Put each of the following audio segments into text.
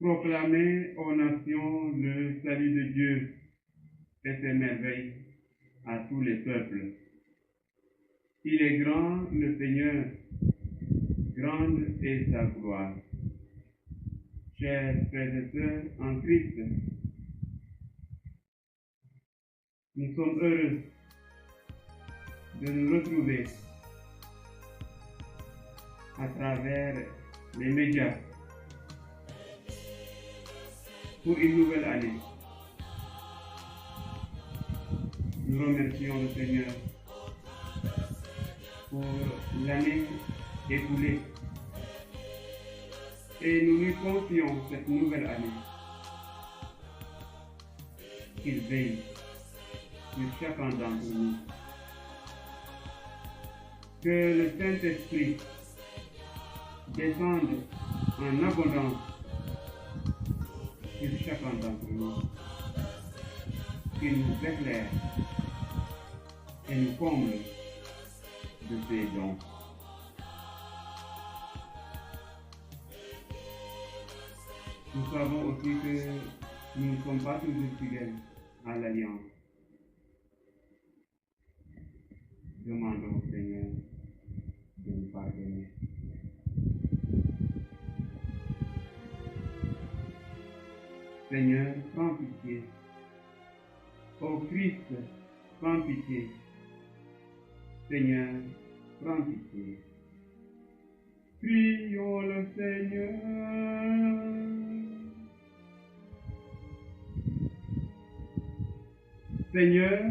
Proclamez aux nations le salut de Dieu et ses merveilles à tous les peuples. Il est grand, le Seigneur, grande est sa gloire. Chers frères et sœurs en Christ, nous sommes heureux de nous retrouver à travers les médias pour une nouvelle année. Nous remercions le Seigneur pour l'année écoulée et nous lui confions cette nouvelle année. Qu'il veille sur chacun d'entre nous. Que le Saint-Esprit descende en abondance sur chacun d'entre nous. Qu'il nous éclaire et nous comble de ses dons. Nous savons aussi que nous ne sommes pas toujours fidèles à l'alliance. Demandons au Seigneur de nous pardonner. Seigneur, prends pitié. Ô Christ, prends pitié. Seigneur, prends pitié. Prions le Seigneur. Seigneur,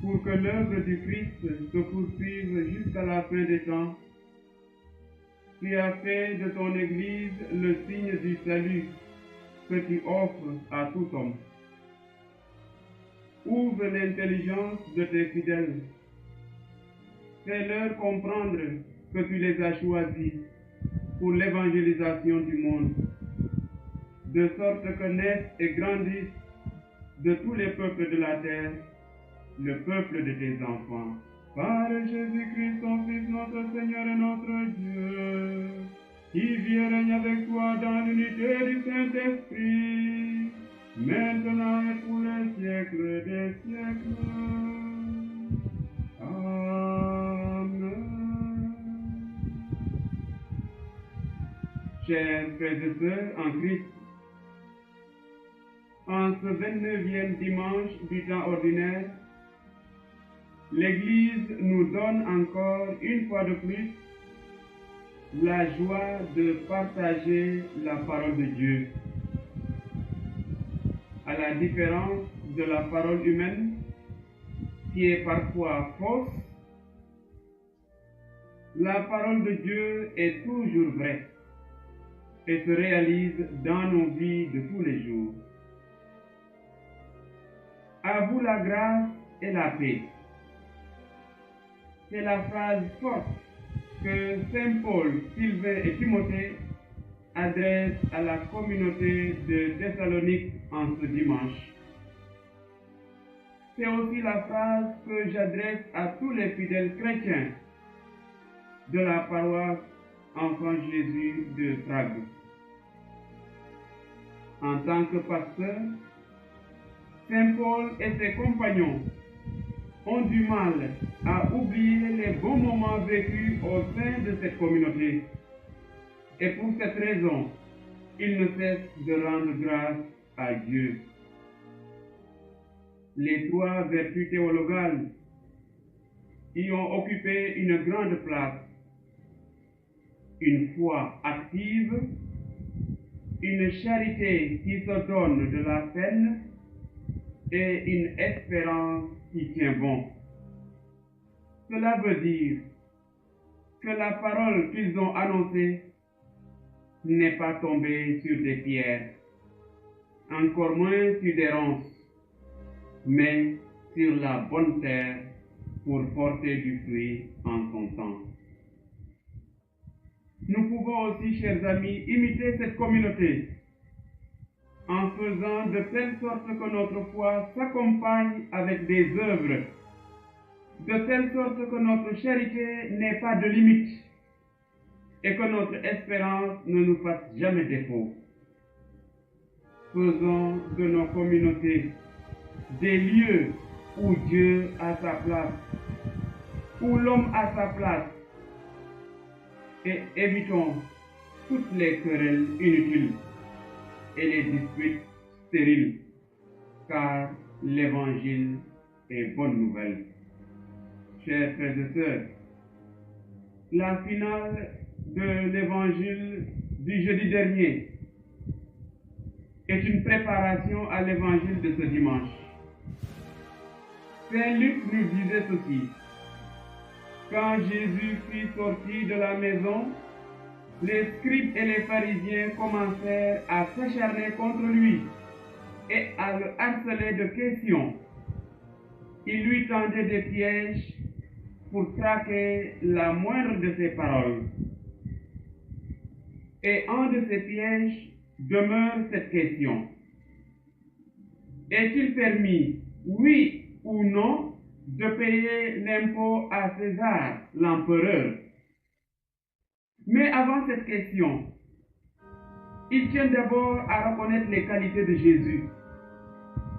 pour que l'œuvre du Christ se poursuive jusqu'à la fin des temps, tu as fait de ton Église le signe du salut que tu offres à tout homme. Ouvre l'intelligence de tes fidèles. Fais-leur comprendre que tu les as choisis pour l'évangélisation du monde, de sorte que naissent et grandissent de tous les peuples de la terre, le peuple de tes enfants. Par Jésus-Christ, ton Fils, notre Seigneur et notre Dieu, qui vit et règne avec toi dans l'unité du Saint-Esprit, maintenant et pour les siècles des siècles. Amen. Chers frères et sœurs en Christ, en ce 29e dimanche du temps ordinaire, l'Église nous donne encore une fois de plus la joie de partager la parole de Dieu. À la différence de la parole humaine, qui est parfois fausse, la parole de Dieu est toujours vraie et se réalise dans nos vies de tous les jours. À vous la grâce et la paix. C'est la phrase forte que Saint Paul, Sylvain et Timothée adressent à la communauté de Thessalonique en ce dimanche. C'est aussi la phrase que j'adresse à tous les fidèles chrétiens de la paroisse Enfant Jésus de Prague. En tant que pasteur, Saint Paul et ses compagnons ont du mal à oublier les bons moments vécus au sein de cette communauté. Et pour cette raison, ils ne cessent de rendre grâce à Dieu. Les trois vertus théologales y ont occupé une grande place. Une foi active, une charité qui se donne de la peine et une espérance qui tient bon. Cela veut dire que la parole qu'ils ont annoncée n'est pas tombée sur des pierres, encore moins sur des ronces, mais sur la bonne terre pour porter du fruit en son temps. Nous pouvons aussi, chers amis, imiter cette communauté en faisant de telle sorte que notre foi s'accompagne avec des œuvres, de telle sorte que notre charité n'ait pas de limite et que notre espérance ne nous fasse jamais défaut. Faisons de nos communautés des lieux où Dieu a sa place, où l'homme a sa place, et évitons toutes les querelles inutiles et les disputes stériles, car l'Évangile est bonne nouvelle. Chers frères et sœurs, la finale de l'Évangile du jeudi dernier est une préparation à l'Évangile de ce dimanche. Saint Luc nous disait ceci: quand Jésus fut sorti de la maison, les scribes et les pharisiens commencèrent à s'acharner contre lui et à le harceler de questions. Ils lui tendaient des pièges pour traquer la moindre de ses paroles. Et un de ces pièges demeure cette question: est-il permis, oui ou non, de payer l'impôt à César, l'empereur? Mais avant cette question, il tient d'abord à reconnaître les qualités de Jésus,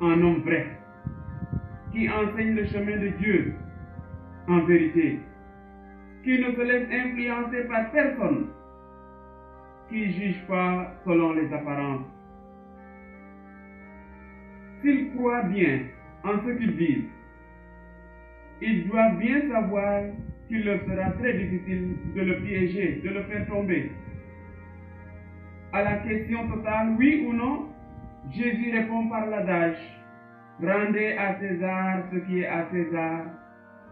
un homme vrai, qui enseigne le chemin de Dieu en vérité, qui ne se laisse influencer par personne, qui ne juge pas selon les apparences. S'ils croient bien en ce qu'ils disent, ils doivent bien savoir qu'il leur sera très difficile de le piéger, de le faire tomber. À la question totale, oui ou non, Jésus répond par l'adage: rendez à César ce qui est à César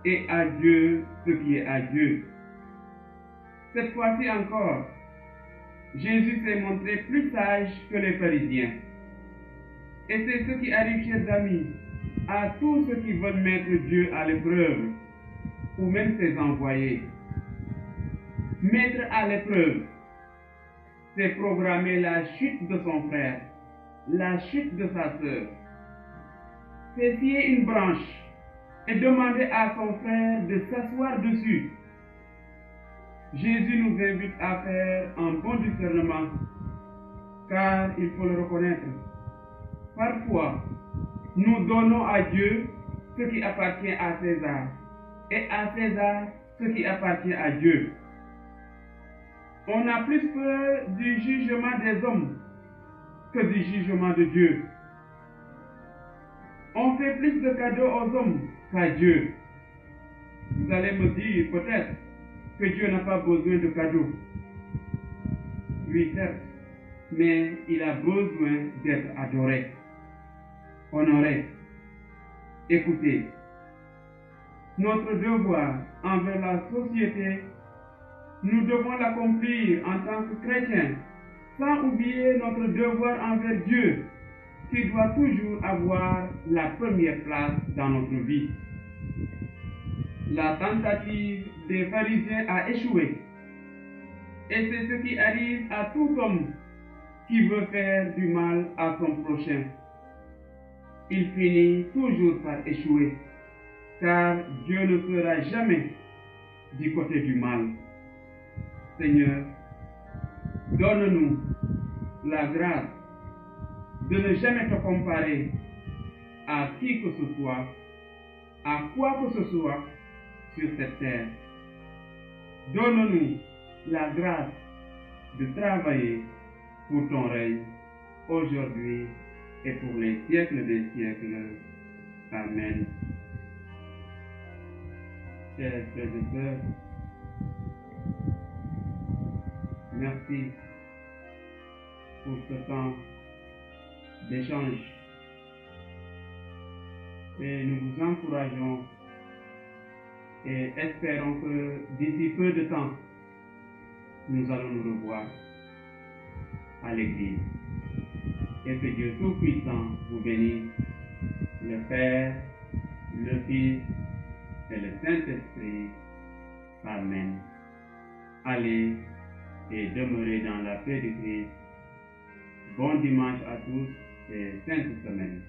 et à Dieu ce qui est à Dieu. Cette fois-ci encore, Jésus s'est montré plus sage que les pharisiens. Et c'est ce qui arrive, chers amis, à tous ceux qui veulent mettre Dieu à l'épreuve, ou même ses envoyés. Mettre à l'épreuve, c'est programmer la chute de son frère, la chute de sa sœur. C'est scier une branche et demander à son frère de s'asseoir dessus. Jésus nous invite à faire un bon discernement, car il faut le reconnaître. Parfois, nous donnons à Dieu ce qui appartient à César, et à César ce qui appartient à Dieu. On a plus peur du jugement des hommes que du jugement de Dieu. On fait plus de cadeaux aux hommes qu'à Dieu. Vous allez me dire peut-être que Dieu n'a pas besoin de cadeaux. Oui, certes, mais il a besoin d'être adoré, honoré. Écoutez, notre devoir envers la société, nous devons l'accomplir en tant que chrétiens, sans oublier notre devoir envers Dieu, qui doit toujours avoir la première place dans notre vie. La tentative des pharisiens a échoué. Et c'est ce qui arrive à tout homme qui veut faire du mal à son prochain. Il finit toujours par échouer, car Dieu ne sera jamais du côté du mal. Seigneur, donne-nous la grâce de ne jamais te comparer à qui que ce soit, à quoi que ce soit sur cette terre. Donne-nous la grâce de travailler pour ton règne, aujourd'hui et pour les siècles des siècles. Amen. Chers frères et sœurs, merci pour ce temps d'échange. Et nous vous encourageons et espérons que d'ici peu de temps, nous allons nous revoir à l'Église. Et que Dieu Tout-Puissant vous bénisse, le Père, le Fils et le Saint-Esprit. Amen. Allez et demeurez dans la paix de Christ. Bon dimanche à tous et sainte semaine.